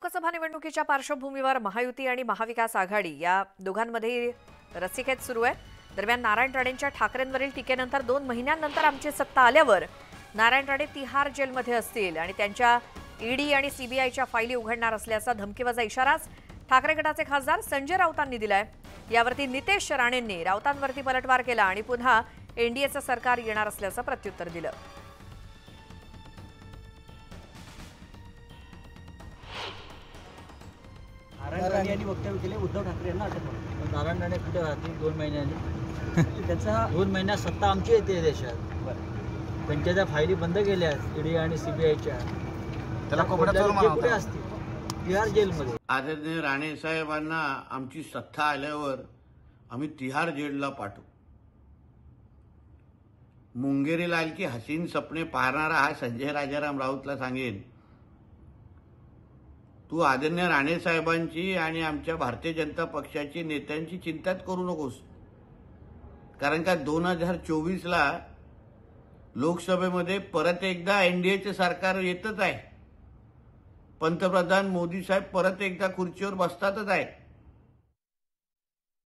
लोकसभा निवडणुकीच्या पार्श्वभूमीवर महायुती आणि महाविकास आघाडी या दोघांमध्ये रस्सीखेच सुरू आहे। दरम्यान नारायण राणेंच्या ठाकरेंवरील टीकेनंतर 2 महिन्यांनंतर आमची सत्ता आल्यावर नारायण राणे तिहार जेलमध्ये असतील आणि त्यांच्या ईडी आणि सीबीआयच्या फाईली उघडणार असल्याचा धमकीवजा इशाराच ठाकरे गटाचे खासदार संजय राऊतांनी दिलाय। यावरती नितेश राणेंनी राऊतांवरती पलटवार केला आणि पुन्हा एनडीएचं सरकार येणार असल्याचं प्रत्युत्तर दिलं। नारायण राणे यांनी वक्तव्य केले उद्धव ठाकरे यांना अटक होईल। नारायण राणे कुठे राहतील 2 महिन्यांनी? त्याचा 2 महिन्यात सत्ता आमची येते देशात। त्यांच्या त्या फायली बंद केल्या ईडी आणि सीबीआयच्या, त्याला कोपऱ्यात कुठे असतील? तिहार जेलमध्ये। आदरणीय राणे साहेबांना आमची सत्ता आल्यावर आम्ही तिहार जेलला पाठवू। मुंगेरी लाल की हसीन सपने पाहणारा हा संजय राजाराम राऊतला सांगेन, तू आदरणीय राणे साहेबांची आणि आमच्या भारतीय जनता पक्षाची नेत्यांची चिंताच करू नकोस, कारण का 2024ला लोकसभेमध्ये परत एकदा एनडीएचे सरकार येतच आहे। पंतप्रधान मोदी साहेब परत एकदा खुर्चीवर बसतातच आहे।